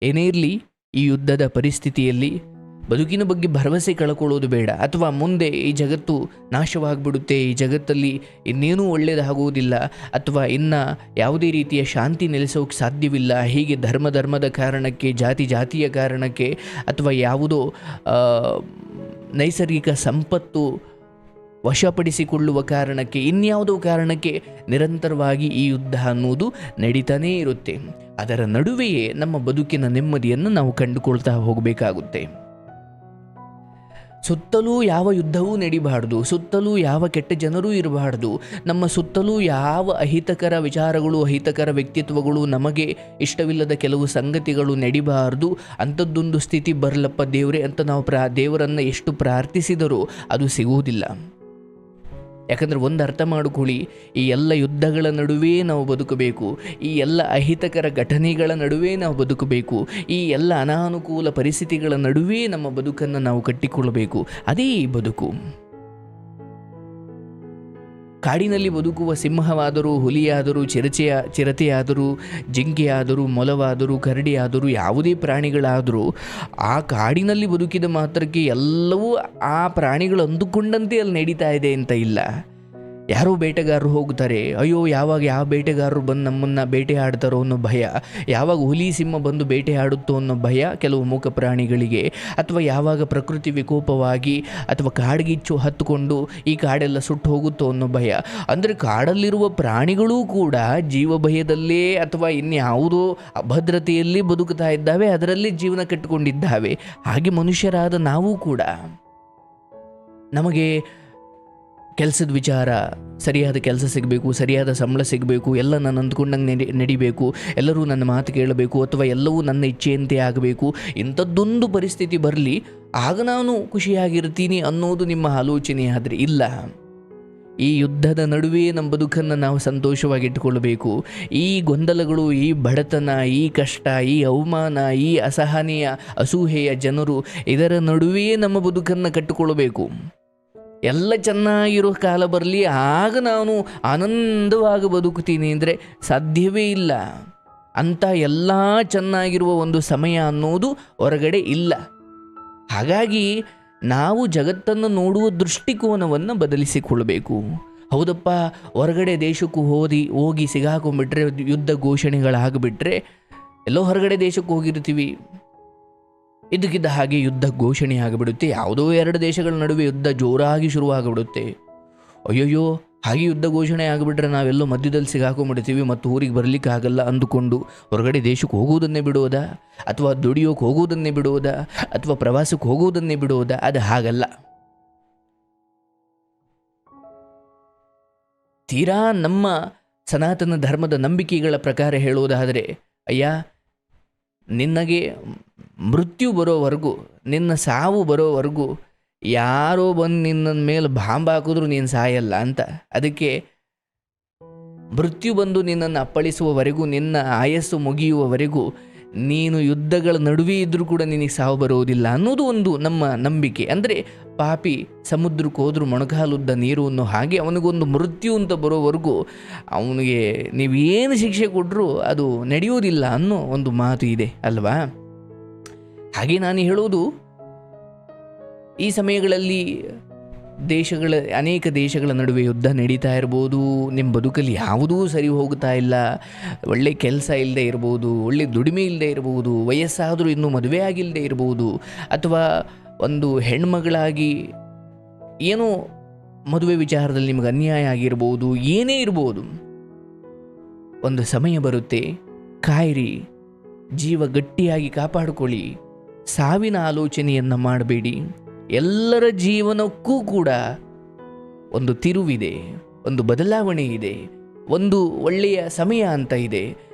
ಏನೇ ಇರಲಿ, ಈ ಯುದ್ಧದ ಪರಿಸ್ಥಿತಿಯಲ್ಲಿ ಬದುಕಿನ ಬಗ್ಗೆ ಭರವಸೆ ಕಳ್ಕೊಳ್ಳೋದು ಬೇಡ. ಅಥವಾ ಮುಂದೆ ಈ ಜಗತ್ತು ನಾಶವಾಗಿಬಿಡುತ್ತೆ, ಈ ಜಗತ್ತಲ್ಲಿ ಇನ್ನೇನೂ ಒಳ್ಳೆಯದಾಗುವುದಿಲ್ಲ, ಅಥವಾ ಇನ್ನು ಯಾವುದೇ ರೀತಿಯ ಶಾಂತಿ ನೆಲೆಸೋಕೆ ಸಾಧ್ಯವಿಲ್ಲ, ಹೀಗೆ ಧರ್ಮದ ಕಾರಣಕ್ಕೆ, ಜಾತಿಯ ಕಾರಣಕ್ಕೆ, ಅಥವಾ ಯಾವುದೋ ನೈಸರ್ಗಿಕ ಸಂಪತ್ತು ವಶಪಡಿಸಿಕೊಳ್ಳುವ ಕಾರಣಕ್ಕೆ, ಇನ್ಯಾವುದೋ ಕಾರಣಕ್ಕೆ ನಿರಂತರವಾಗಿ ಈ ಯುದ್ಧ ಅನ್ನೋದು ನಡೀತಾನೇ ಇರುತ್ತೆ. ಅದರ ನಡುವೆಯೇ ನಮ್ಮ ಬದುಕಿನ ನೆಮ್ಮದಿಯನ್ನು ನಾವು ಕಂಡುಕೊಳ್ತಾ ಹೋಗಬೇಕಾಗುತ್ತೆ. ಸುತ್ತಲೂ ಯಾವ ಯುದ್ಧವೂ ನಡಿಬಾರ್ದು, ಸುತ್ತಲೂ ಯಾವ ಕೆಟ್ಟ ಜನರೂ ಇರಬಾರ್ದು, ನಮ್ಮ ಸುತ್ತಲೂ ಯಾವ ಅಹಿತಕರ ವಿಚಾರಗಳು, ಅಹಿತಕರ ವ್ಯಕ್ತಿತ್ವಗಳು, ನಮಗೆ ಇಷ್ಟವಿಲ್ಲದ ಕೆಲವು ಸಂಗತಿಗಳು ನಡಿಬಾರ್ದು. ಅಂಥದ್ದೊಂದು ಸ್ಥಿತಿ ಬರಲಪ್ಪ ದೇವರೇ ಅಂತ ನಾವು ದೇವರನ್ನು ಎಷ್ಟು ಪ್ರಾರ್ಥಿಸಿದರೂ ಅದು ಸಿಗುವುದಿಲ್ಲ. ಯಾಕಂದರೆ ಒಂದು ಅರ್ಥ ಮಾಡಿಕೊಳ್ಳಿ, ಈ ಎಲ್ಲ ಯುದ್ಧಗಳ ನಡುವೆ ನಾವು ಬದುಕಬೇಕು, ಈ ಎಲ್ಲ ಅಹಿತಕರ ಘಟನೆಗಳ ನಡುವೆ ನಾವು ಬದುಕಬೇಕು, ಈ ಎಲ್ಲ ಅನಾನುಕೂಲ ಪರಿಸ್ಥಿತಿಗಳ ನಡುವೆ ನಮ್ಮ ಬದುಕನ್ನು ನಾವು ಕಟ್ಟಿಕೊಳ್ಳಬೇಕು. ಅದೇ ಈ ಬದುಕು. ಕಾಡಿನಲ್ಲಿ ಬದುಕುವ ಸಿಂಹವಾದರೂ, ಹುಲಿಯಾದರೂ, ಚಿರತೆಯಾದರೂ, ಜಿಂಕೆಯಾದರೂ, ಮೊಲವಾದರೂ, ಕರಡಿಯಾದರೂ, ಯಾವುದೇ ಪ್ರಾಣಿಗಳಾದರೂ ಆ ಕಾಡಿನಲ್ಲಿ ಬದುಕಿದ ಮಾತ್ರಕ್ಕೆ ಎಲ್ಲವೂ ಆ ಪ್ರಾಣಿಗಳು ಅಂದುಕೊಂಡಂತೆ ಅಲ್ಲಿ ನಡೀತಾ ಇದೆ ಅಂತ ಇಲ್ಲ. ಯಾರೋ ಬೇಟೆಗಾರರು ಹೋಗ್ತಾರೆ, ಅಯ್ಯೋ ಯಾವಾಗ ಯಾವ ಬೇಟೆಗಾರರು ಬಂದು ನಮ್ಮನ್ನು ಬೇಟೆ ಆಡ್ತಾರೋ ಅನ್ನೋ ಭಯ, ಯಾವಾಗ ಹುಲಿ ಸಿಂಹ ಬಂದು ಬೇಟೆ ಆಡುತ್ತೋ ಅನ್ನೋ ಭಯ ಕೆಲವು ಮೂಕ ಪ್ರಾಣಿಗಳಿಗೆ, ಅಥವಾ ಯಾವಾಗ ಪ್ರಕೃತಿ ವಿಕೋಪವಾಗಿ ಅಥವಾ ಕಾಡ್ಗಿಚ್ಚು ಹತ್ತುಕೊಂಡು ಈ ಕಾಡೆಲ್ಲ ಸುಟ್ಟು ಹೋಗುತ್ತೋ ಅನ್ನೋ ಭಯ. ಅಂದರೆ ಕಾಡಲ್ಲಿರುವ ಪ್ರಾಣಿಗಳೂ ಕೂಡ ಜೀವ ಭಯದಲ್ಲೇ ಅಥವಾ ಇನ್ಯಾವುದೋ ಅಭದ್ರತೆಯಲ್ಲಿ ಬದುಕ್ತಾ ಇದ್ದಾವೆ, ಅದರಲ್ಲಿ ಜೀವನ ಕಟ್ಟಿಕೊಂಡಿದ್ದಾವೆ. ಹಾಗೆ ಮನುಷ್ಯರಾದ ನಾವು ಕೂಡ ನಮಗೆ ಕೆಲಸದ ವಿಚಾರ, ಸರಿಯಾದ ಕೆಲಸ ಸಿಗಬೇಕು, ಸರಿಯಾದ ಸಂಬಳ ಸಿಗಬೇಕು, ಎಲ್ಲ ನಾನು ಅಂದ್ಕೊಂಡಂಗೆ ನಡಿಬೇಕು, ಎಲ್ಲರೂ ನನ್ನ ಮಾತು ಕೇಳಬೇಕು, ಅಥವಾ ಎಲ್ಲವೂ ನನ್ನ ಇಚ್ಛೆಯಂತೆ ಆಗಬೇಕು, ಇಂಥದ್ದೊಂದು ಪರಿಸ್ಥಿತಿ ಬರಲಿ ಆಗ ನಾನು ಖುಷಿಯಾಗಿರ್ತೀನಿ ಅನ್ನೋದು ನಿಮ್ಮ ಆಲೋಚನೆ. ಆದರೆ ಇಲ್ಲ, ಈ ಯುದ್ಧದ ನಡುವೆ ನಮ್ಮ ಬದುಕನ್ನು ನಾವು ಸಂತೋಷವಾಗಿಟ್ಟುಕೊಳ್ಳಬೇಕು. ಈ ಗೊಂದಲಗಳು, ಈ ಬಡತನ, ಈ ಕಷ್ಟ, ಈ ಅವಮಾನ, ಈ ಅಸಹನೀಯ ಅಸೂಹೆಯ ಜನರು, ಇದರ ನಡುವೆ ನಮ್ಮ ಬದುಕನ್ನು ಕಟ್ಟಿಕೊಳ್ಳಬೇಕು. ಎಲ್ಲ ಚೆನ್ನಾಗಿರೋ ಕಾಲ ಬರಲಿ ಆಗ ನಾನು ಆನಂದವಾಗಿ ಬದುಕ್ತೀನಿ ಅಂದರೆ ಸಾಧ್ಯವೇ ಇಲ್ಲ. ಅಂಥ ಎಲ್ಲ ಚೆನ್ನಾಗಿರುವ ಒಂದು ಸಮಯ ಅನ್ನೋದು ಹೊರಗಡೆ ಇಲ್ಲ. ಹಾಗಾಗಿ ನಾವು ಜಗತ್ತನ್ನು ನೋಡುವ ದೃಷ್ಟಿಕೋನವನ್ನು ಬದಲಿಸಿಕೊಳ್ಳಬೇಕು. ಹೌದಪ್ಪ, ಹೊರಗಡೆ ದೇಶಕ್ಕೂ ಹೋಗಿ ಸಿಗಾಕೊಂಡ್ಬಿಟ್ರೆ, ಯುದ್ಧ ಘೋಷಣೆಗಳಾಗಿಬಿಟ್ರೆ, ಎಲ್ಲೋ ಹೊರಗಡೆ ದೇಶಕ್ಕೆ ಹೋಗಿರ್ತೀವಿ, ಇದಕ್ಕಿದ್ದ ಹಾಗೆ ಯುದ್ಧ ಘೋಷಣೆ ಆಗಿಬಿಡುತ್ತೆ. ಯಾವುದೋ ಎರಡು ದೇಶಗಳ ನಡುವೆ ಯುದ್ಧ ಜೋರಾಗಿ ಶುರುವಾಗಿಬಿಡುತ್ತೆ. ಅಯ್ಯೋಯ್ಯೋ, ಹಾಗೆ ಯುದ್ಧ ಘೋಷಣೆ ಆಗಿಬಿಟ್ರೆ ನಾವೆಲ್ಲೋ ಮಧ್ಯದಲ್ಲಿ ಸಿಗಾಕೊಂಡ್ಬಿಡ್ತೀವಿ ಮತ್ತು ಊರಿಗೆ ಬರಲಿಕ್ಕಾಗಲ್ಲ ಅಂದುಕೊಂಡು ಹೊರಗಡೆ ದೇಶಕ್ಕೆ ಹೋಗುವುದನ್ನೇ ಬಿಡೋದಾ, ಅಥವಾ ದುಡಿಯೋಕೆ ಹೋಗುವುದನ್ನೇ ಬಿಡೋದಾ, ಅಥವಾ ಪ್ರವಾಸಕ್ಕೆ ಹೋಗುವುದನ್ನೇ ಬಿಡೋದಾ? ಅದು ಹಾಗಲ್ಲ. ತೀರಾ ನಮ್ಮ ಸನಾತನ ಧರ್ಮದ ನಂಬಿಕೆಗಳ ಪ್ರಕಾರ ಹೇಳುವುದಾದರೆ, ಅಯ್ಯ ನಿನಗೆ ಮೃತ್ಯು ಬರೋವರೆಗೂ, ನಿನ್ನ ಸಾವು ಬರೋವರೆಗೂ ಯಾರೋ ಬಂದು ನಿನ್ನ ಮೇಲೆ ಬಾಂಬ್ ಹಾಕಿದ್ರು ನೀನು ಸಾಯಲ್ಲ ಅಂತ. ಅದಕ್ಕೆ ಮೃತ್ಯು ಬಂದು ನಿನ್ನನ್ನು ಅಪ್ಪಳಿಸುವವರೆಗೂ, ನಿನ್ನ ಆಯಸ್ಸು ಮುಗಿಯುವವರೆಗೂ ನೀನು ಯುದ್ಧಗಳ ನಡುವೆ ಇದ್ದರೂ ಕೂಡ ನಿನಗೆ ಸಾವು ಬರುವುದಿಲ್ಲ ಅನ್ನೋದು ಒಂದು ನಮ್ಮ ನಂಬಿಕೆ. ಅಂದರೆ ಪಾಪಿ ಸಮುದ್ರಕ್ಕೆ ಹೋದರೂ ಮೊಣಕಾಲುದ್ದ ನೀರು ಅನ್ನೋ ಹಾಗೆ ಅವನಿಗೊಂದು ಮೃತ್ಯು ಅಂತ ಬರೋವರೆಗೂ ಅವನಿಗೆ ನೀವೇನು ಶಿಕ್ಷೆ ಕೊಟ್ಟರೂ ಅದು ನಡೆಯೋದಿಲ್ಲ ಅನ್ನೋ ಒಂದು ಮಾತು ಇದೆ ಅಲ್ವಾ? ಹಾಗೆ ನಾನು ಹೇಳೋದು, ಈ ಸಮಯಗಳಲ್ಲಿ ಅನೇಕ ದೇಶಗಳ ನಡುವೆ ಯುದ್ಧ ನಡೀತಾ ಇರ್ಬೋದು, ನಿಮ್ಮ ಬದುಕಲ್ಲಿ ಯಾವುದೂ ಸರಿ ಹೋಗ್ತಾ ಇಲ್ಲ, ಒಳ್ಳೆ ಕೆಲಸ ಇಲ್ಲದೆ ಇರ್ಬೋದು, ಒಳ್ಳೆ ದುಡಿಮೆ ಇಲ್ಲದೆ ಇರ್ಬೋದು, ವಯಸ್ಸಾದರೂ ಇನ್ನೂ ಮದುವೆ ಆಗಿಲ್ಲದೆ ಇರ್ಬೋದು, ಅಥವಾ ಒಂದು ಹೆಣ್ಮಗಳಾಗಿ ಏನೋ ಮದುವೆ ವಿಚಾರದಲ್ಲಿ ನಿಮಗೆ ಅನ್ಯಾಯ ಆಗಿರ್ಬೋದು, ಏನೇ ಇರ್ಬೋದು. ಒಂದು ಸಮಯ ಬರುತ್ತೆ, ಕಾಯಿರಿ, ಜೀವ ಗಟ್ಟಿಯಾಗಿ ಕಾಪಾಡಿಕೊಳ್ಳಿ, ಸಾವಿನ ಆಲೋಚನೆಯನ್ನು ಮಾಡಬೇಡಿ. ಎಲ್ಲರ ಜೀವನಕ್ಕೂ ಕೂಡ ಒಂದು ತಿರುವಿದೆ, ಒಂದು ಬದಲಾವಣೆ ಇದೆ, ಒಂದು ಒಳ್ಳೆಯ ಸಮಯ ಅಂತ ಇದೆ.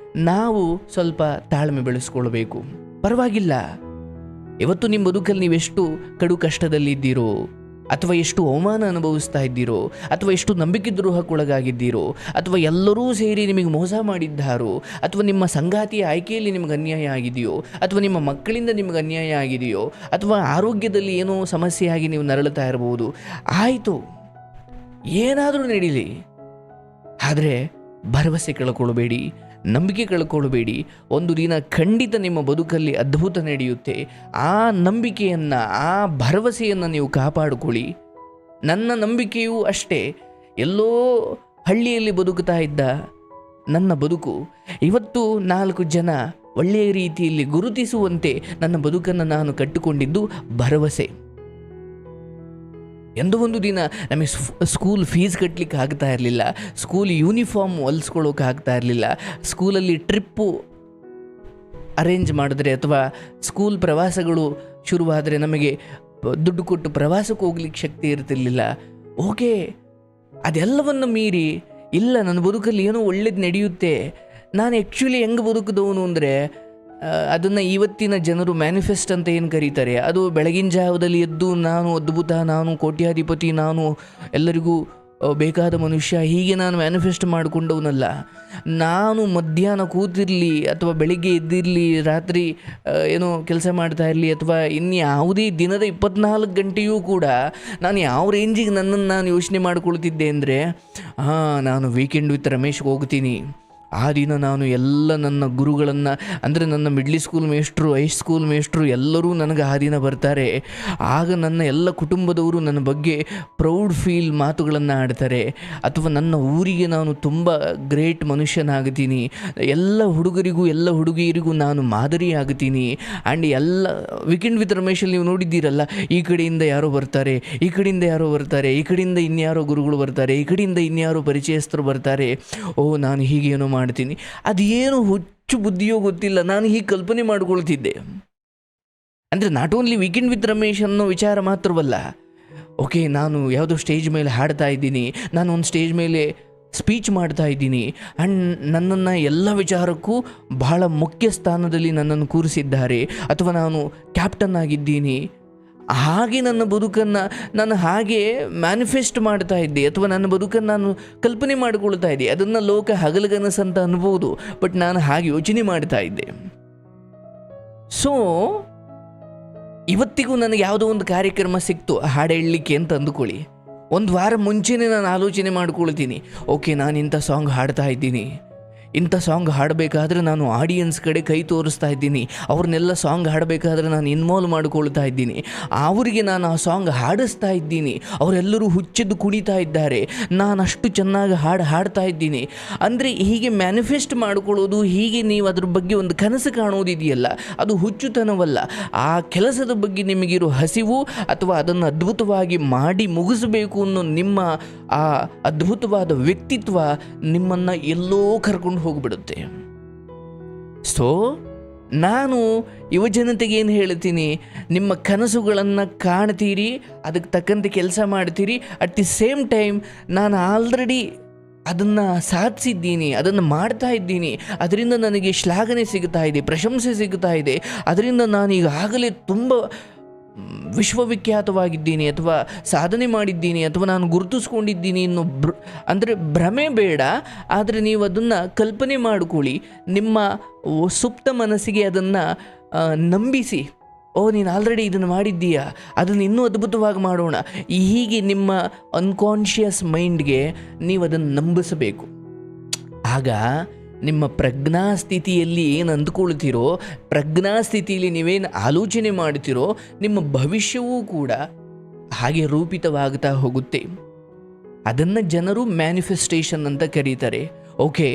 ನಾವು ಸ್ವಲ್ಪ ತಾಳ್ಮೆ ಬೆಳೆಸ್ಕೊಳ್ಬೇಕು. ಪರವಾಗಿಲ್ಲ, ಇವತ್ತು ನಿಮ್ಮ ಬದುಕಲ್ಲಿ ನೀವೆಷ್ಟು ಕಡು ಕಷ್ಟದಲ್ಲಿದ್ದೀರೋ, ಅಥವಾ ಎಷ್ಟು ಅವಮಾನ ಅನುಭವಿಸ್ತಾ ಇದ್ದೀರೋ, ಅಥವಾ ಎಷ್ಟು ನಂಬಿಕೆ ದ್ರೋಹಕ್ಕೊಳಗಾಗಿದ್ದೀರೋ, ಅಥವಾ ಎಲ್ಲರೂ ಸೇರಿ ನಿಮಗೆ ಮೋಸ ಮಾಡಿದ್ದಾರೋ, ಅಥವಾ ನಿಮ್ಮ ಸಂಗಾತಿಯ ಆಯ್ಕೆಯಲ್ಲಿ ನಿಮಗೆ ಅನ್ಯಾಯ ಆಗಿದೆಯೋ, ಅಥವಾ ನಿಮ್ಮ ಮಕ್ಕಳಿಂದ ನಿಮಗೆ ಅನ್ಯಾಯ ಆಗಿದೆಯೋ, ಅಥವಾ ಆರೋಗ್ಯದಲ್ಲಿ ಏನೋ ಸಮಸ್ಯೆಯಾಗಿ ನೀವು ನರಳುತ್ತಾ ಇರಬಹುದು. ಆಯಿತು, ಏನಾದರೂ ನಡೀಲಿ, ಆದರೆ ಭರವಸೆ ಕಳ್ಕೊಳ್ಬೇಡಿ. ನಂಬಿಕೆ ಕಳ್ಕೊಳ್ಬೇಡಿ. ಒಂದು ದಿನ ಖಂಡಿತ ನಿಮ್ಮ ಬದುಕಲ್ಲಿ ಅದ್ಭುತ ನಡೆಯುತ್ತೆ. ಆ ನಂಬಿಕೆಯನ್ನು, ಆ ಭರವಸೆಯನ್ನು ನೀವು ಕಾಪಾಡಿಕೊಳ್ಳಿ. ನನ್ನ ನಂಬಿಕೆಯೂ ಅಷ್ಟೇ. ಎಲ್ಲೋ ಹಳ್ಳಿಯಲ್ಲಿ ಬದುಕುತ್ತಾ ಇದ್ದ ನನ್ನ ಬದುಕು ಇವತ್ತು 4 ಜನ ಒಳ್ಳೆಯ ರೀತಿಯಲ್ಲಿ ಗುರುತಿಸುವಂತೆ ನನ್ನ ಬದುಕನ್ನು ನಾನು ಕಟ್ಟಿಕೊಂಡಿದ್ದು ಭರವಸೆ. ಎಂದೋ ಒಂದು ದಿನ ನಮಗೆ ಸ್ಕೂಲ್ ಫೀಸ್ ಕಟ್ಟಲಿಕ್ಕೆ ಆಗ್ತಾ ಇರಲಿಲ್ಲ, ಸ್ಕೂಲ್ ಯೂನಿಫಾರ್ಮ್ ಹೊಲಿಸ್ಕೊಳ್ಳೋಕೆ ಆಗ್ತಾ ಇರಲಿಲ್ಲ, ಸ್ಕೂಲಲ್ಲಿ ಟ್ರಿಪ್ಪು ಅರೇಂಜ್ ಮಾಡಿದ್ರೆ ಅಥವಾ ಸ್ಕೂಲ್ ಪ್ರವಾಸಗಳು ಶುರುವಾದರೆ ನಮಗೆ ದುಡ್ಡು ಕೊಟ್ಟು ಪ್ರವಾಸಕ್ಕೆ ಹೋಗ್ಲಿಕ್ಕೆ ಶಕ್ತಿ ಇರ್ತಿರ್ಲಿಲ್ಲ. ಓಕೆ, ಅದೆಲ್ಲವನ್ನು ಮೀರಿ ಇಲ್ಲ, ನನ್ನ ಬದುಕಲ್ಲಿ ಏನೋ ಒಳ್ಳೇದು ನಡೆಯುತ್ತೆ. ನಾನು ಆ್ಯಕ್ಚುಲಿ ಹೆಂಗೆ ಬದುಕಿದವನು ಅಂದರೆ, ಅದನ್ನು ಇವತ್ತಿನ ಜನರು ಮ್ಯಾನಿಫೆಸ್ಟ್ ಅಂತ ಏನು ಕರೀತಾರೆ, ಅದು ಬೆಳಗಿನ ಜಾವದಲ್ಲಿ ಎದ್ದು ನಾನು ಅದ್ಭುತ, ನಾನು ಕೋಟ್ಯಾಧಿಪತಿ, ನಾನು ಎಲ್ಲರಿಗೂ ಬೇಕಾದ ಮನುಷ್ಯ, ಹೀಗೆ ನಾನು ಮ್ಯಾನಿಫೆಸ್ಟ್ ಮಾಡಿಕೊಂಡವನಲ್ಲ. ನಾನು ಮಧ್ಯಾಹ್ನ ಕೂತಿರಲಿ ಅಥವಾ ಬೆಳಿಗ್ಗೆ ಎದ್ದಿರಲಿ, ರಾತ್ರಿ ಏನೋ ಕೆಲಸ ಮಾಡ್ತಾ ಇರಲಿ, ಅಥವಾ ಇನ್ಯಾವುದೇ ದಿನದ 24 ಗಂಟೆಯೂ ಕೂಡ ನಾನು ಯಾವ ರೇಂಜಿಗೆ ನನ್ನನ್ನು ನಾನು ಯೋಚನೆ ಮಾಡ್ಕೊಳ್ತಿದ್ದೆ ಅಂದರೆ, ನಾನು ವೀಕೆಂಡ್ ವಿತ್ ರಮೇಶ್ಗೆ ಹೋಗ್ತೀನಿ. ಆ ದಿನ ನಾನು ಎಲ್ಲ ನನ್ನ ಗುರುಗಳನ್ನು, ಅಂದರೆ ನನ್ನ ಮಿಡ್ಲ್ ಸ್ಕೂಲ್ ಮೇಷ್ಟ್ರು, ಹೈಸ್ಕೂಲ್ ಮೇಷ್ಟ್ರು ಎಲ್ಲರೂ ನನಗೆ ಆ ದಿನ ಬರ್ತಾರೆ. ಆಗ ನನ್ನ ಎಲ್ಲ ಕುಟುಂಬದವರು ನನ್ನ ಬಗ್ಗೆ ಪ್ರೌಡ್ ಫೀಲ್ ಮಾತುಗಳನ್ನು ಆಡ್ತಾರೆ. ಅಥವಾ ನನ್ನ ಊರಿಗೆ ನಾನು ತುಂಬ ಗ್ರೇಟ್ ಮನುಷ್ಯನಾಗ್ತೀನಿ, ಎಲ್ಲ ಹುಡುಗರಿಗೂ ಎಲ್ಲ ಹುಡುಗಿಯರಿಗೂ ನಾನು ಮಾದರಿ ಆಗ್ತೀನಿ. ಆ್ಯಂಡ್ ಎಲ್ಲ ವೀಕೆಂಡ್ ವಿತ್ ರಮೇಶಲ್ಲಿ ನೀವು ನೋಡಿದ್ದೀರಲ್ಲ, ಈ ಕಡೆಯಿಂದ ಯಾರೋ ಬರ್ತಾರೆ, ಈ ಕಡೆಯಿಂದ ಯಾರೋ ಬರ್ತಾರೆ, ಈ ಕಡೆಯಿಂದ ಇನ್ಯಾರೋ ಗುರುಗಳು ಬರ್ತಾರೆ, ಈ ಕಡೆಯಿಂದ ಇನ್ಯಾರೋ ಪರಿಚಯಸ್ಥರು ಬರ್ತಾರೆ. ನಾನು ಹೀಗೇನೋ ಮಾಡ್ತೀನಿ. ಅದೇನು ಹುಚ್ಚು ಬುದ್ಧಿಯೋ ಗೊತ್ತಿಲ್ಲ, ನಾನು ಹೀಗೆ ಕಲ್ಪನೆ ಮಾಡ್ಕೊಳ್ತಿದ್ದೆ. ಅಂದರೆ not only weekend with Ramesh ಅನ್ನೋ ವಿಚಾರ ಮಾತ್ರವಲ್ಲ. ಓಕೆ, ನಾನು ಯಾವುದೋ ಸ್ಟೇಜ್ ಮೇಲೆ ಹಾಡ್ತಾ ಇದ್ದೀನಿ, ನಾನು ಒಂದು ಸ್ಟೇಜ್ ಮೇಲೆ ಸ್ಪೀಚ್ ಮಾಡ್ತಾ ಇದ್ದೀನಿ, ಆ್ಯಂಡ್ ನನ್ನನ್ನು ಎಲ್ಲ ವಿಚಾರಕ್ಕೂ ಬಹಳ ಮುಖ್ಯ ಸ್ಥಾನದಲ್ಲಿ ನನ್ನನ್ನು ಕೂರಿಸಿದ್ದಾರೆ, ಅಥವಾ ನಾನು ಕ್ಯಾಪ್ಟನ್ ಆಗಿದ್ದೀನಿ. ಹಾಗೆ ನನ್ನ ಬದುಕನ್ನು ನಾನು ಹಾಗೆ ಮ್ಯಾನಿಫೆಸ್ಟ್ ಮಾಡ್ತಾ ಇದ್ದೆ, ಅಥವಾ ನನ್ನ ಬದುಕನ್ನು ನಾನು ಕಲ್ಪನೆ ಮಾಡಿಕೊಳ್ತಾ ಇದ್ದೆ. ಅದನ್ನು ಲೋಕ ಹಗಲುಗನಸು ಅಂತ ಅನ್ಬೋದು, ಬಟ್ ನಾನು ಹಾಗೆ ಯೋಚನೆ ಮಾಡ್ತಾ ಇದ್ದೆ. ಸೊ ಇವತ್ತಿಗೂ ನನಗೆ ಯಾವುದೋ ಒಂದು ಕಾರ್ಯಕ್ರಮ ಸಿಕ್ತು ಹಾಡು ಹೇಳಲಿಕ್ಕೆ ಅಂತ ಅಂದುಕೊಳ್ಳಿ, ಒಂದು ವಾರ ಮುಂಚೆನೇ ನಾನು ಆಲೋಚನೆ ಮಾಡ್ಕೊಳ್ತೀನಿ. ಓಕೆ, ನಾನು ಇಂಥ ಸಾಂಗ್ ಹಾಡ್ತಾ ಇದ್ದೀನಿ, ಇಂಥ ಸಾಂಗ್ ಹಾಡಬೇಕಾದ್ರೆ ನಾನು ಆಡಿಯನ್ಸ್ ಕಡೆ ಕೈ ತೋರಿಸ್ತಾ ಇದ್ದೀನಿ, ಅವ್ರನ್ನೆಲ್ಲ ಸಾಂಗ್ ಹಾಡಬೇಕಾದ್ರೆ ನಾನು ಇನ್ವಾಲ್ವ್ ಮಾಡ್ಕೊಳ್ತಾ ಇದ್ದೀನಿ, ಅವರಿಗೆ ನಾನು ಆ ಸಾಂಗ್ ಹಾಡಿಸ್ತಾ ಇದ್ದೀನಿ, ಅವರೆಲ್ಲರೂ ಹುಚ್ಚೆದ್ದು ಕುಣಿತಾ ಇದ್ದಾರೆ, ನಾನು ಅಷ್ಟು ಚೆನ್ನಾಗಿ ಹಾಡ್ತಾ ಇದ್ದೀನಿ. ಅಂದರೆ ಹೀಗೆ ಮ್ಯಾನಿಫೆಸ್ಟ್ ಮಾಡ್ಕೊಳ್ಳೋದು, ಹೀಗೆ ನೀವು ಅದ್ರ ಬಗ್ಗೆ ಒಂದು ಕನಸು ಕಾಣೋದಿದೆಯಲ್ಲ, ಅದು ಹುಚ್ಚುತನವಲ್ಲ. ಆ ಕೆಲಸದ ಬಗ್ಗೆ ನಿಮಗಿರೋ ಹಸಿವು, ಅಥವಾ ಅದನ್ನು ಅದ್ಭುತವಾಗಿ ಮಾಡಿ ಮುಗಿಸಬೇಕು ಅನ್ನೋ ನಿಮ್ಮ ಆ ಅದ್ಭುತವಾದ ವ್ಯಕ್ತಿತ್ವ ನಿಮ್ಮನ್ನು ಎಲ್ಲೋ ಕರ್ಕೊಂಡು ಹೋಗಿಬಿಡುತ್ತೆ. ಸೊ ನಾನು ಯುವಜನತೆಗೆ ಏನು ಹೇಳ್ತೀನಿ, ನಿಮ್ಮ ಕನಸುಗಳನ್ನು ಕಾಣ್ತೀರಿ, ಅದಕ್ಕೆ ತಕ್ಕಂತೆ ಕೆಲಸ ಮಾಡ್ತೀರಿ. ಅಟ್ ದಿ ಸೇಮ್ ಟೈಮ್ ನಾನು ಆಲ್ರೆಡಿ ಅದನ್ನು ಸಾಧಿಸಿದ್ದೀನಿ, ಅದನ್ನು ಮಾಡ್ತಾ ಇದ್ದೀನಿ, ಅದರಿಂದ ನನಗೆ ಶ್ಲಾಘನೆ ಸಿಗ್ತಾ ಇದೆ, ಪ್ರಶಂಸೆ ಸಿಗ್ತಾ ಇದೆ, ಅದರಿಂದ ನಾನು ಈಗಾಗಲೇ ತುಂಬ ವಿಶ್ವವಿಖ್ಯಾತವಾಗಿದ್ದೀನಿ, ಅಥವಾ ಸಾಧನೆ ಮಾಡಿದ್ದೀನಿ, ಅಥವಾ ನಾನು ಗುರುತಿಸ್ಕೊಂಡಿದ್ದೀನಿ ಅನ್ನೋ ಅಂದರೆ ಭ್ರಮೆ ಬೇಡ. ಆದರೆ ನೀವು ಅದನ್ನು ಕಲ್ಪನೆ ಮಾಡಿಕೊಳ್ಳಿ, ನಿಮ್ಮ ಸುಪ್ತ ಮನಸ್ಸಿಗೆ ಅದನ್ನು ನಂಬಿಸಿ. ನೀನು ಆಲ್ರೆಡಿ ಇದನ್ನು ಮಾಡಿದ್ದೀಯಾ, ಅದನ್ನು ಇನ್ನೂ ಅದ್ಭುತವಾಗಿ ಮಾಡೋಣ. ಹೀಗೆ ನಿಮ್ಮ ಅನ್ಕಾನ್ಷಿಯಸ್ ಮೈಂಡ್ಗೆ ನೀವು ಅದನ್ನು ನಂಬಿಸಬೇಕು. ಆಗ ನಿಮ್ಮ ಪ್ರಜ್ಞಾಸ್ಥಿತಿಯಲ್ಲಿ ಏನು ಅಂದ್ಕೊಳ್ತೀರೋ, ಪ್ರಜ್ಞಾಸ್ಥಿತಿಯಲ್ಲಿ ನೀವೇನು ಆಲೋಚನೆ ಮಾಡ್ತೀರೋ, ನಿಮ್ಮ ಭವಿಷ್ಯವೂ ಕೂಡ ಹಾಗೆ ರೂಪಿತವಾಗ್ತಾ ಹೋಗುತ್ತೆ. ಅದನ್ನು ಜನರು ಮ್ಯಾನಿಫೆಸ್ಟೇಷನ್ ಅಂತ ಕರೀತಾರೆ. ಓಕೆ,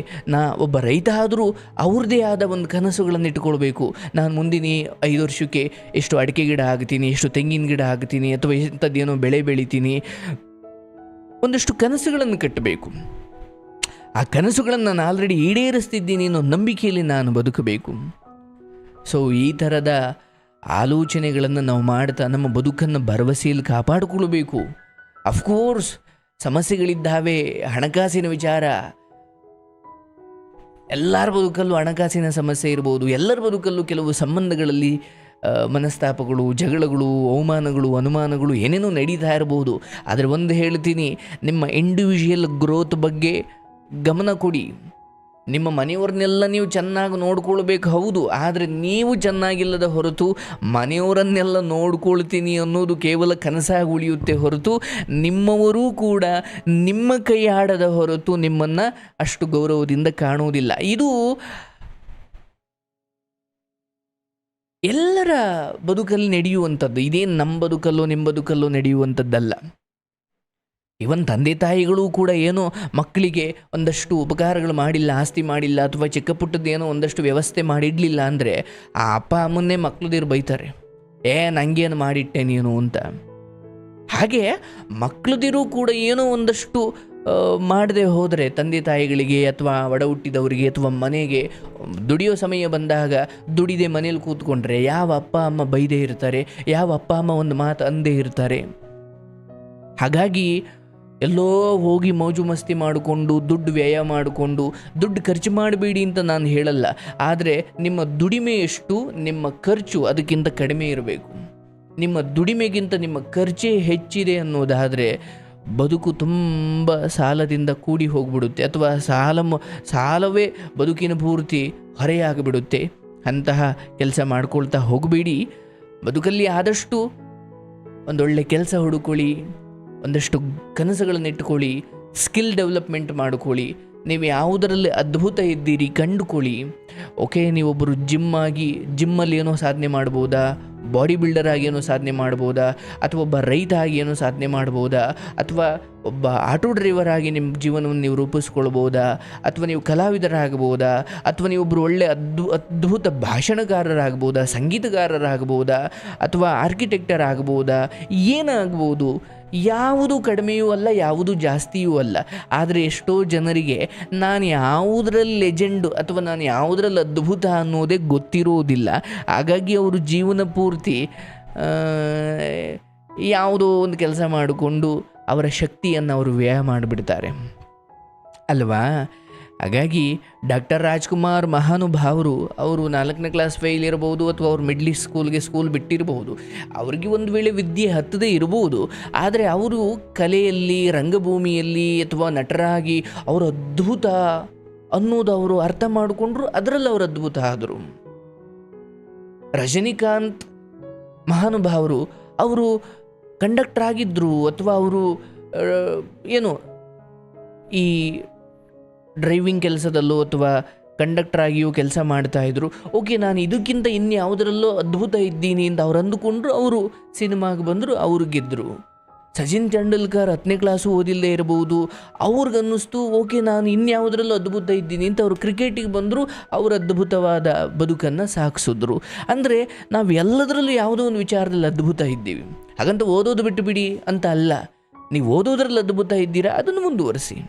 ಒಬ್ಬ ರೈತ ಆದರೂ ಅವ್ರದ್ದೇ ಆದ ಒಂದು ಕನಸುಗಳನ್ನು ಇಟ್ಕೊಳ್ಬೇಕು. ನಾನು ಮುಂದಿನ 5 ವರ್ಷಕ್ಕೆ ಎಷ್ಟು ಅಡಿಕೆ ಗಿಡ ಹಾಕ್ತೀನಿ, ಎಷ್ಟು ತೆಂಗಿನ ಗಿಡ ಹಾಕ್ತೀನಿ, ಅಥವಾ ಎಂಥದ್ದೇನೋ ಬೆಳೆ ಬೆಳಿತೀನಿ, ಒಂದಷ್ಟು ಕನಸುಗಳನ್ನು ಕಟ್ಟಬೇಕು. ಆ ಕನಸುಗಳನ್ನು ನಾನು ಆಲ್ರೆಡಿ ಈಡೇರಿಸ್ತಿದ್ದೀನಿ ಅನ್ನೋ ನಂಬಿಕೆಯಲ್ಲಿ ನಾನು ಬದುಕಬೇಕು. ಸೊ ಈ ಥರದ ಆಲೋಚನೆಗಳನ್ನು ನಾವು ಮಾಡ್ತಾ ನಮ್ಮ ಬದುಕನ್ನು ಭರವಸೆಯಲ್ಲಿ ಕಾಪಾಡಿಕೊಳ್ಬೇಕು. ಅಫ್ಕೋರ್ಸ್ ಸಮಸ್ಯೆಗಳಿದ್ದಾವೆ, ಹಣಕಾಸಿನ ವಿಚಾರ, ಎಲ್ಲರ ಬದುಕಲ್ಲೂ ಹಣಕಾಸಿನ ಸಮಸ್ಯೆ ಇರ್ಬೋದು, ಎಲ್ಲರ ಬದುಕಲ್ಲೂ ಕೆಲವು ಸಂಬಂಧಗಳಲ್ಲಿ ಮನಸ್ತಾಪಗಳು, ಜಗಳಗಳು, ಅವಮಾನಗಳು, ಅನುಮಾನಗಳು ಏನೇನೋ ನಡೀತಾ ಇರ್ಬೋದು. ಆದರೆ ಒಂದು ಹೇಳ್ತೀನಿ, ನಿಮ್ಮ ಇಂಡಿವಿಜುವಲ್ ಗ್ರೋತ್ ಬಗ್ಗೆ ಗಮನ ಕೊಡಿ. ನಿಮ್ಮ ಮನೆಯವ್ರನ್ನೆಲ್ಲ ನೀವು ಚೆನ್ನಾಗಿ ನೋಡ್ಕೊಳ್ಬೇಕು, ಹೌದು. ಆದರೆ ನೀವು ಚೆನ್ನಾಗಿಲ್ಲದ ಹೊರತು ಮನೆಯವರನ್ನೆಲ್ಲ ನೋಡ್ಕೊಳ್ತೀನಿ ಅನ್ನೋದು ಕೇವಲ ಕನಸಾಗಿ ಉಳಿಯುತ್ತೆ ಹೊರತು ನಿಮ್ಮವರೂ ಕೂಡ ನಿಮ್ಮ ಕೈ ಆಡದ ಹೊರತು ನಿಮ್ಮನ್ನು ಅಷ್ಟು ಗೌರವದಿಂದ ಕಾಣುವುದಿಲ್ಲ. ಇದು ಎಲ್ಲರ ಬದುಕಲ್ಲಿ ನಡೆಯುವಂಥದ್ದು. ಇದೇನು ನಮ್ಮ ಬದುಕಲ್ಲೋ ನಿಮ್ಮ ಬದುಕಲ್ಲೋ ನಡೆಯುವಂಥದ್ದಲ್ಲ. ಇವನ್ ತಂದೆ ತಾಯಿಗಳು ಕೂಡ ಏನೋ ಮಕ್ಕಳಿಗೆ ಒಂದಷ್ಟು ಉಪಕಾರಗಳು ಮಾಡಿಲ್ಲ, ಆಸ್ತಿ ಮಾಡಿಲ್ಲ, ಅಥವಾ ಚಿಕ್ಕ ಪುಟ್ಟದ್ದೇನೋ ಒಂದಷ್ಟು ವ್ಯವಸ್ಥೆ ಮಾಡಿಡಲಿಲ್ಲ ಅಂದರೆ ಆ ಅಪ್ಪ ಅಮ್ಮನ್ನೇ ಮಕ್ಕಳದಿರು ಬೈತಾರೆ, ನಂಗೇನು ಮಾಡಿಟ್ಟೆ ನೀನು ಅಂತ. ಹಾಗೆ ಮಕ್ಕಳದಿರು ಕೂಡ ಏನೋ ಒಂದಷ್ಟು ಮಾಡದೆ ಹೋದರೆ ತಂದೆ ತಾಯಿಗಳಿಗೆ ಅಥವಾ ಒಡ ಹುಟ್ಟಿದವರಿಗೆ ಅಥವಾ ಮನೆಗೆ ದುಡಿಯೋ ಸಮಯ ಬಂದಾಗ ದುಡಿದೆ ಮನೇಲಿ ಕೂತ್ಕೊಂಡ್ರೆ ಯಾವ ಅಪ್ಪ ಅಮ್ಮ ಬೈದೇ ಇರ್ತಾರೆ, ಯಾವ ಅಪ್ಪ ಅಮ್ಮ ಒಂದು ಮಾತು ಅಂದೇ ಇರ್ತಾರೆ. ಹಾಗಾಗಿ ಎಲ್ಲೋ ಹೋಗಿ ಮೌಜು ಮಸ್ತಿ ಮಾಡಿಕೊಂಡು ದುಡ್ಡು ವ್ಯಯ ಮಾಡಿಕೊಂಡು ದುಡ್ಡು ಖರ್ಚು ಮಾಡಬೇಡಿ ಅಂತ ನಾನು ಹೇಳಲ್ಲ. ಆದರೆ ನಿಮ್ಮ ದುಡಿಮೆ ಎಷ್ಟು, ನಿಮ್ಮ ಖರ್ಚು ಅದಕ್ಕಿಂತ ಕಡಿಮೆ ಇರಬೇಕು. ನಿಮ್ಮ ದುಡಿಮೆಗಿಂತ ನಿಮ್ಮ ಖರ್ಚೇ ಹೆಚ್ಚಿದೆ ಅನ್ನೋದಾದರೆ ಬದುಕು ತುಂಬ ಸಾಲದಿಂದ ಕೂಡಿ ಹೋಗಿಬಿಡುತ್ತೆ, ಅಥವಾ ಸಾಲವೇ ಬದುಕಿನ ಪೂರ್ತಿ ಹೊರೆಯಾಗಿಬಿಡುತ್ತೆ. ಅಂತಹ ಕೆಲಸ ಮಾಡ್ಕೊಳ್ತಾ ಹೋಗಬೇಡಿ. ಬದುಕಲ್ಲಿ ಆದಷ್ಟು ಒಂದೊಳ್ಳೆ ಕೆಲಸ ಹುಡುಕೊಳ್ಳಿ, ಒಂದಷ್ಟು ಕನಸುಗಳನ್ನು ಇಟ್ಕೊಳ್ಳಿ, ಸ್ಕಿಲ್ ಡೆವಲಪ್ಮೆಂಟ್ ಮಾಡ್ಕೊಳ್ಳಿ. ನೀವು ಯಾವುದರಲ್ಲಿ ಅದ್ಭುತ ಇದ್ದೀರಿ ಕಂಡುಕೊಳ್ಳಿ. ಓಕೆ, ನೀವೊಬ್ಬರು ಜಿಮ್ಮಲ್ಲಿ ಏನೋ ಸಾಧನೆ ಮಾಡ್ಬೋದಾ, ಬಾಡಿ ಬಿಲ್ಡರ್ ಆಗಿ ಏನೋ ಸಾಧನೆ ಮಾಡ್ಬೋದಾ, ಅಥವಾ ಒಬ್ಬ ರೈತ ಆಗಿ ಏನೋ ಸಾಧನೆ ಮಾಡ್ಬೋದಾ, ಅಥವಾ ಒಬ್ಬ ಆಟೋ ಡ್ರೈವರ್ ಆಗಿ ನಿಮ್ಮ ಜೀವನವನ್ನು ನೀವು ರೂಪಿಸ್ಕೊಳ್ಬೋದಾ, ಅಥವಾ ನೀವು ಕಲಾವಿದರಾಗ್ಬೋದಾ, ಅಥವಾ ನೀವೊಬ್ಬರು ಒಳ್ಳೆ ಅದ್ಭುತ ಭಾಷಣಕಾರರಾಗ್ಬೋದಾ, ಸಂಗೀತಗಾರರಾಗ್ಬೋದಾ, ಅಥವಾ ಆರ್ಕಿಟೆಕ್ಟರ್ ಆಗ್ಬೋದಾ, ಏನಾಗ್ಬೋದು. ಯಾವುದು ಕಡಿಮೆಯೂ ಅಲ್ಲ, ಯಾವುದು ಜಾಸ್ತಿಯೂ ಅಲ್ಲ. ಆದರೆ ಎಷ್ಟೋ ಜನರಿಗೆ ನಾನು ಯಾವುದರಲ್ಲಿ ಲೆಜೆಂಡು ಅಥವಾ ನಾನು ಯಾವುದರಲ್ಲಿ ಅದ್ಭುತ ಅನ್ನೋದೇ ಗೊತ್ತಿರೋದಿಲ್ಲ. ಹಾಗಾಗಿ ಅವರು ಜೀವನ ಪೂರ್ತಿ ಯಾವುದೋ ಒಂದು ಕೆಲಸ ಮಾಡಿಕೊಂಡು ಅವರ ಶಕ್ತಿಯನ್ನು ಅವರು ವ್ಯಯ ಮಾಡಿಬಿಡ್ತಾರೆ ಅಲ್ವಾ. ಹಾಗಾಗಿ ಡಾಕ್ಟರ್ ರಾಜ್ಕುಮಾರ್ ಮಹಾನುಭಾವರು, ಅವರು 4ನೇ ಕ್ಲಾಸ್ ಫೇಲ್ ಇರ್ಬೋದು, ಅಥವಾ ಅವ್ರು ಮಿಡ್ಲ್ ಸ್ಕೂಲ್ ಬಿಟ್ಟಿರ್ಬೋದು, ಅವ್ರಿಗೆ ಒಂದು ವೇಳೆ ವಿದ್ಯೆ ಹತ್ತದೇ ಇರ್ಬೋದು. ಆದರೆ ಅವರು ಕಲೆಯಲ್ಲಿ, ರಂಗಭೂಮಿಯಲ್ಲಿ ಅಥವಾ ನಟರಾಗಿ ಅವರು ಅದ್ಭುತ ಅನ್ನೋದು ಅವರು ಅರ್ಥ ಮಾಡಿಕೊಂಡ್ರು, ಅದರಲ್ಲಿ ಅವರು ಅದ್ಭುತ ಆದರು. ರಜನಿಕಾಂತ್ ಮಹಾನುಭಾವರು, ಅವರು ಕಂಡಕ್ಟರ್ ಆಗಿದ್ದರು, ಅಥವಾ ಅವರು ಏನು ಈ ಡ್ರೈವಿಂಗ್ ಕೆಲಸದಲ್ಲೋ ಅಥವಾ ಕಂಡಕ್ಟರ್ ಆಗಿಯೂ ಕೆಲಸ ಮಾಡ್ತಾಯಿದ್ರು. ಓಕೆ, ನಾನು ಇದಕ್ಕಿಂತ ಇನ್ಯಾವುದರಲ್ಲೋ ಅದ್ಭುತ ಇದ್ದೀನಿ ಅಂತ ಅವ್ರು ಅಂದುಕೊಂಡ್ರು, ಅವರು ಸಿನಿಮಾಗೆ ಬಂದರು, ಅವರು ಗೆದ್ದರು. ಸಚಿನ್ ತೆಂಡೂಲ್ಕರ್ 10ನೇ ಕ್ಲಾಸು ಓದಿಲ್ಲದೆ ಇರಬಹುದು, ಅವ್ರಿಗನ್ನಿಸ್ತು ಓಕೆ ನಾನು ಇನ್ಯಾವುದರಲ್ಲೂ ಅದ್ಭುತ ಇದ್ದೀನಿ ಅಂತ ಅವರು ಕ್ರಿಕೆಟಿಗೆ ಬಂದರು, ಅವರು ಅದ್ಭುತವಾದ ಬದುಕನ್ನು ಸಾಗಿಸಿದ್ರು. ಅಂದರೆ ನಾವು ಎಲ್ಲದರಲ್ಲೂ ಯಾವುದೋ ಒಂದು ವಿಚಾರದಲ್ಲಿ ಅದ್ಭುತ ಇದ್ದೀವಿ. ಹಾಗಂತ ಓದೋದು ಬಿಟ್ಟು ಬಿಡಿ ಅಂತ ಅಲ್ಲ. ನೀವು ಓದೋದ್ರಲ್ಲಿ ಅದ್ಭುತ ಇದ್ದೀರಾ, ಅದನ್ನು ಮುಂದುವರಿಸಿ.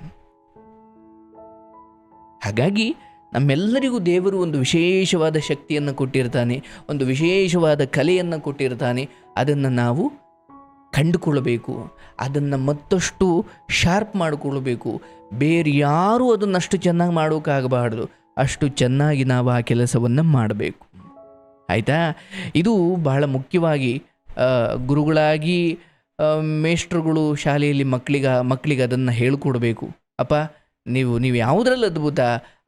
ಹಾಗಾಗಿ ನಮ್ಮೆಲ್ಲರಿಗೂ ದೇವರು ಒಂದು ವಿಶೇಷವಾದ ಶಕ್ತಿಯನ್ನು ಕೊಟ್ಟಿರ್ತಾನೆ, ಒಂದು ವಿಶೇಷವಾದ ಕಲೆಯನ್ನು ಕೊಟ್ಟಿರ್ತಾನೆ. ಅದನ್ನು ನಾವು ಕಂಡುಕೊಳ್ಳಬೇಕು, ಅದನ್ನು ಮತ್ತಷ್ಟು ಶಾರ್ಪ್ ಮಾಡಿಕೊಳ್ಬೇಕು. ಬೇರೆ ಯಾರೂ ಅದನ್ನಷ್ಟು ಚೆನ್ನಾಗಿ ಮಾಡೋಕ್ಕಾಗಬಾರ್ದು, ಅಷ್ಟು ಚೆನ್ನಾಗಿ ನಾವು ಆ ಕೆಲಸವನ್ನು ಮಾಡಬೇಕು. ಆಯಿತಾ? ಇದು ಬಹಳ ಮುಖ್ಯವಾಗಿ ಗುರುಗಳಾಗಿ ಮೇಷ್ಟ್ರುಗಳು ಶಾಲೆಯಲ್ಲಿ ಮಕ್ಕಳಿಗೆ ಅದನ್ನು ಹೇಳ್ಕೊಡ್ಬೇಕು. ಅಪ್ಪ, ನೀವು ಯಾವುದ್ರಲ್ಲಿ ಅದ್ಭುತ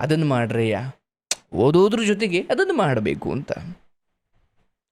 ಅದನ್ನು ಮಾಡ್ರಯ್ಯ, ಓದೋದ್ರ ಜೊತೆಗೆ ಅದನ್ನು ಮಾಡಬೇಕು ಅಂತ.